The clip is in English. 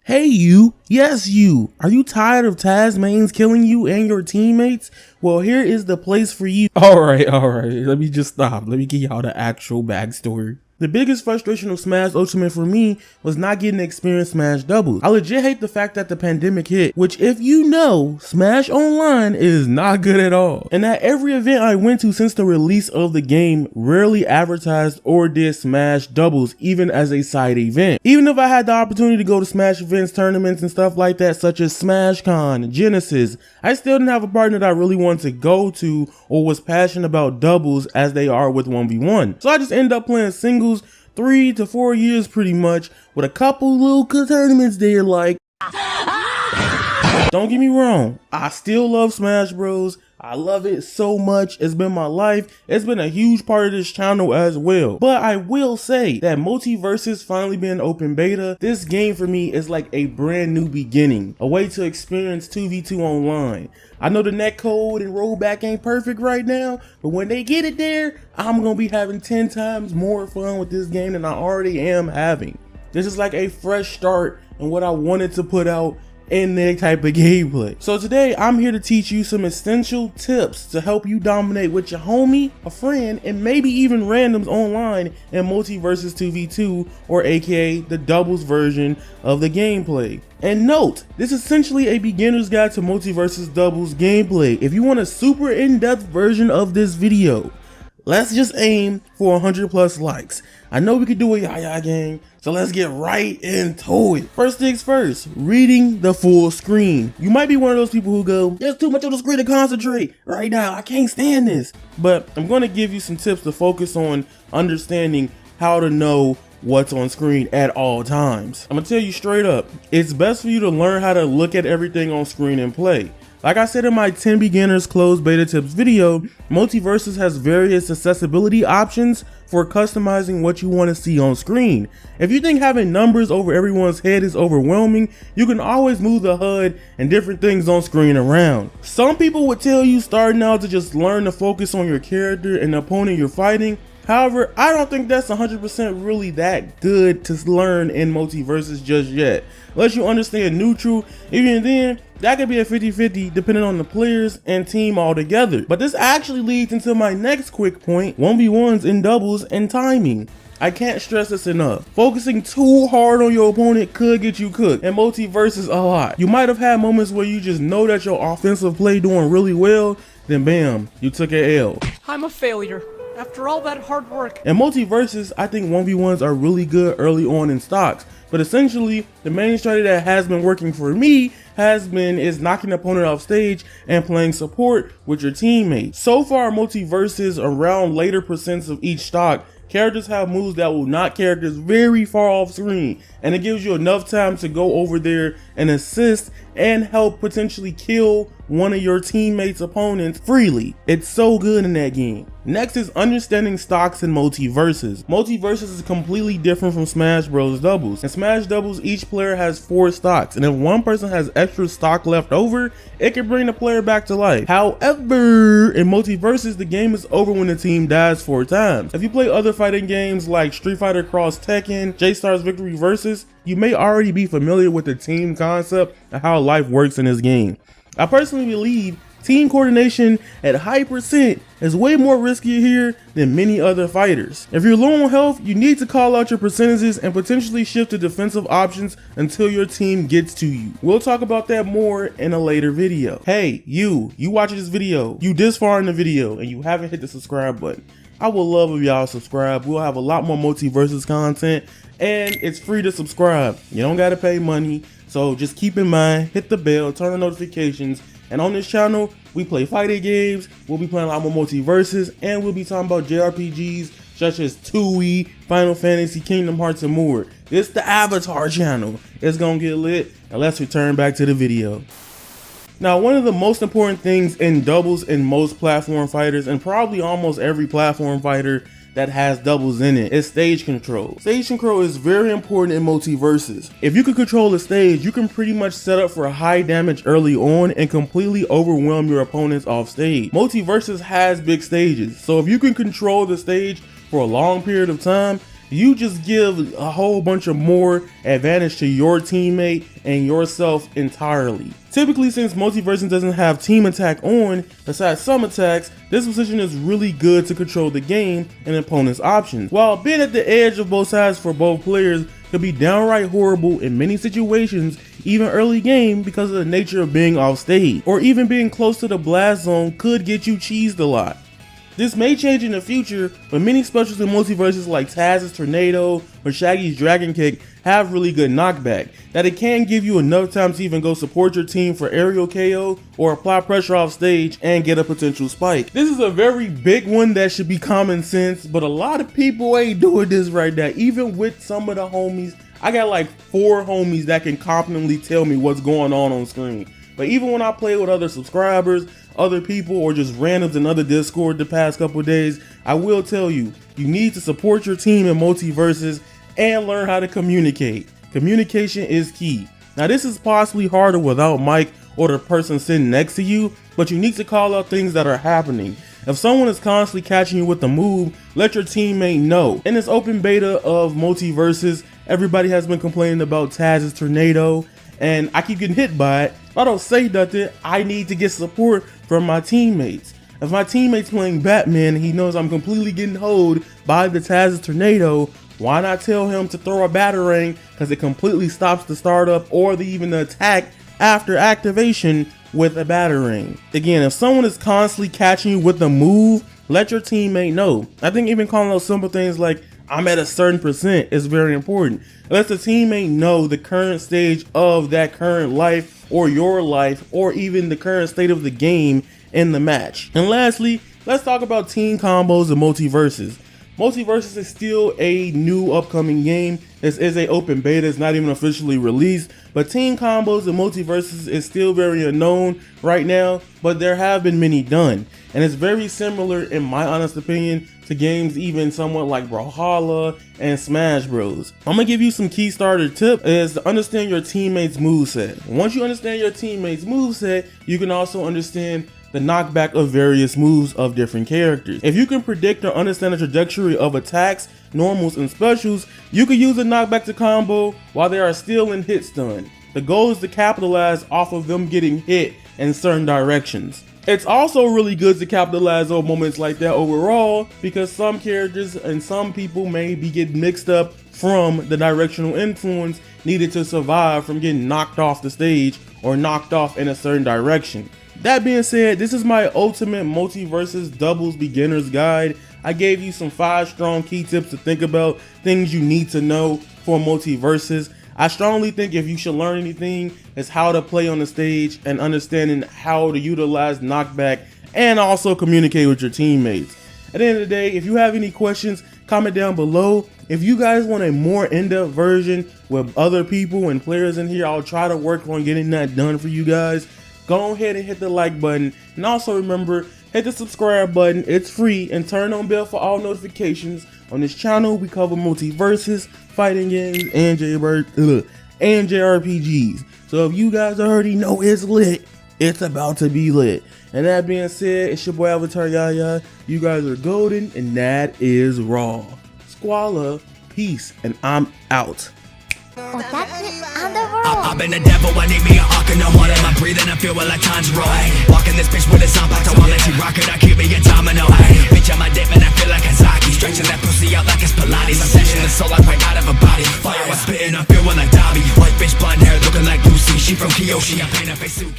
Hey you, yes you, are you tired of Tasmanians killing you and your teammates? Well, here is the place for you. Alright, let me just stop. Let me give y'all the actual backstory. The biggest frustration of Smash Ultimate for me was not getting to experience Smash doubles. I legit hate the fact that the pandemic hit, which if you know, Smash Online is not good at all. And at every event I went to since the release of the game rarely advertised or did Smash doubles even as a side event. Even if I had the opportunity to go to Smash events, tournaments and stuff like that such as SmashCon, Genesis, I still didn't have a partner that I really wanted to go to or was passionate about doubles as they are with 1v1. So I just ended up playing singles 3 to 4 years pretty much, with a couple little tournaments there like. Don't get me wrong, I still love Smash Bros. I love it so much. It's been my life. It's been a huge part of this channel as well. But I will say that Multiversus finally being open beta, this game for me is like a brand new beginning, a way to experience 2v2 online. I know the netcode and rollback ain't perfect right now, but when they get it there, I'm gonna be having 10 times more fun with this game than I already am having. This is like a fresh start in what I wanted to put out in that type of gameplay. So today I'm here to teach you some essential tips to help you dominate with your homie, a friend, and maybe even randoms online in Multiversus 2v2, or aka the doubles version of the gameplay. And note, this is essentially a beginner's guide to Multiversus doubles gameplay. If you want a super in-depth version of this video, let's just aim for 100 plus likes. I know we could do a yaya gang, so let's get right into it. First things first, reading the full screen. You might be one of those people who go, there's too much on the screen to concentrate right now, I can't stand this. But I'm going to give you some tips to focus on understanding how to know what's on screen at all times. I'm gonna tell you straight up, it's best for you to learn how to look at everything on screen and play. Like I said in my 10 beginners closed beta tips video, Multiversus has various accessibility options for customizing what you want to see on screen. If you think having numbers over everyone's head is overwhelming, you can always move the HUD and different things on screen around. Some people would tell you starting out to just learn to focus on your character and the opponent you're fighting. However, I don't think that's 100% really that good to learn in Multiversus just yet. Unless you understand neutral, even then, that could be a 50-50 depending on the players and team altogether. But this actually leads into my next quick point, 1v1s in doubles and timing. I can't stress this enough. Focusing too hard on your opponent could get you cooked, and Multiversus a lot. You might have had moments where you just know that your offensive play doing really well, then bam, you took an L. I'm a failure. After all that hard work. In Multiversus, I think 1v1s are really good early on in stocks, but essentially the main strategy that has been working for me is knocking the opponent off stage and playing support with your teammates. So far, Multiversus, around later percents of each stock, characters have moves that will knock characters very far off screen, and it gives you enough time to go over there and assist and help potentially kill one of your teammates' opponents freely. It's so good in that game. Next is understanding stocks in Multiversus. Multiversus is completely different from Smash Bros. Doubles. In Smash Doubles, each player has 4 stocks, and if one person has extra stock left over, it can bring the player back to life. However, in Multiversus, the game is over when the team dies 4 times. If you play other fighting games like Street Fighter Cross Tekken, J-Star's Victory Versus, you may already be familiar with the team concept and how life works in this game. I personally believe team coordination at high percent is way more riskier here than many other fighters. If you're low on health, you need to call out your percentages and potentially shift to defensive options until your team gets to you. We'll talk about that more in a later video. Hey, you watching this video, you this far in the video and you haven't hit the subscribe button. I would love if y'all subscribe. We'll have a lot more Multiversus content and it's free to subscribe. You don't gotta pay money. So just keep in mind, hit the bell, turn on notifications, and on this channel, we play fighting games, we'll be playing a lot more Multiversus, and we'll be talking about JRPGs such as 2E, Final Fantasy, Kingdom Hearts, and more. It's the Avatar channel. It's gonna get lit, and let's return back to the video. Now, one of the most important things in doubles in most platform fighters, and probably almost every platform fighter that has doubles in it, is stage control. Stage control is very important in Multiversus. If you can control the stage, you can pretty much set up for high damage early on and completely overwhelm your opponents off stage. Multiversus has big stages, so if you can control the stage for a long period of time, You just give a whole bunch of more advantage to your teammate and yourself entirely. Typically, since Multiversus doesn't have team attack on, besides some attacks, this position is really good to control the game and opponent's options. While being at the edge of both sides for both players could be downright horrible in many situations, even early game, because of the nature of being off stage, or even being close to the blast zone could get you cheesed a lot. This may change in the future, but many specials in Multiverses like Taz's Tornado or Shaggy's Dragon Kick have really good knockback, that it can give you enough time to even go support your team for aerial KO or apply pressure off stage and get a potential spike. This is a very big one that should be common sense, but a lot of people ain't doing this right now. Even with some of the homies, I got like 4 homies that can confidently tell me what's going on screen. But even when I play with other subscribers, other people, or just randoms in other Discord the past couple days, I will tell you, you need to support your team in Multiverses and learn how to communicate. Communication is key. Now this is possibly harder without Mike or the person sitting next to you, but you need to call out things that are happening. If someone is constantly catching you with a move, let your teammate know. In this open beta of Multiverses, everybody has been complaining about Taz's Tornado, and I keep getting hit by it. If I don't say nothing, I need to get support from my teammates. If my teammate's playing Batman and he knows I'm completely getting hoed by the Taz's Tornado, why not tell him to throw a Batarang, because it completely stops the startup or even the attack after activation with a Batarang. Again, if someone is constantly catching you with a move, let your teammate know. I think even calling out simple things like I'm at a certain percent is very important. Let the teammate know the current stage of that current life or your life, or even the current state of the game in the match. And lastly, let's talk about team combos and Multiverses. Multiverses is still a new upcoming game. This is a open beta, it's not even officially released, but team combos and Multiverses is still very unknown right now, but there have been many done. And it's very similar, in my honest opinion, to games even somewhat like Brawlhalla and Smash Bros. I'm gonna give you some key starter tip is to understand your teammates' moveset. Once you understand your teammates' moveset, you can also understand the knockback of various moves of different characters. If you can predict or understand the trajectory of attacks, normals, and specials, you can use a knockback to combo while they are still in hit stun. The goal is to capitalize off of them getting hit in certain directions. It's also really good to capitalize on moments like that overall, because some characters and some people may be getting mixed up from the directional influence needed to survive from getting knocked off the stage or knocked off in a certain direction. That being said, this is my ultimate Multiverses doubles beginner's guide. I gave you some 5 strong key tips to think about, things you need to know for Multiverses. I strongly think if you should learn anything, it's how to play on the stage and understanding how to utilize knockback and also communicate with your teammates. At the end of the day, if you have any questions, comment down below. If you guys want a more in-depth version with other people and players in here, I'll try to work on getting that done for you guys. Go ahead and hit the like button, and also remember, hit the subscribe button, it's free, and turn on bell for all notifications. On this channel, we cover Multiverses, fighting games, and JRPGs. So if you guys already know it's lit, it's about to be lit. And that being said, it's your boy Avataryaya. You guys are golden, and that is raw. Squalla, peace, and I'm out. I've been the devil, I need me an arc in the water. I'm breathing, I feel like Tanjiro. Walking this bitch with a sound pack, I let you rock it, I keep me a domino. Bitch, I'm a dip and I feel like Kazaki. Stretching that pussy out like it's Pilates. I'm seshing the soul like right out of a body. Fire, I'm spitting, I'm feeling like Dobby. White bitch, blonde hair, looking like Lucy. She from Kyoshi, I paint her face suit.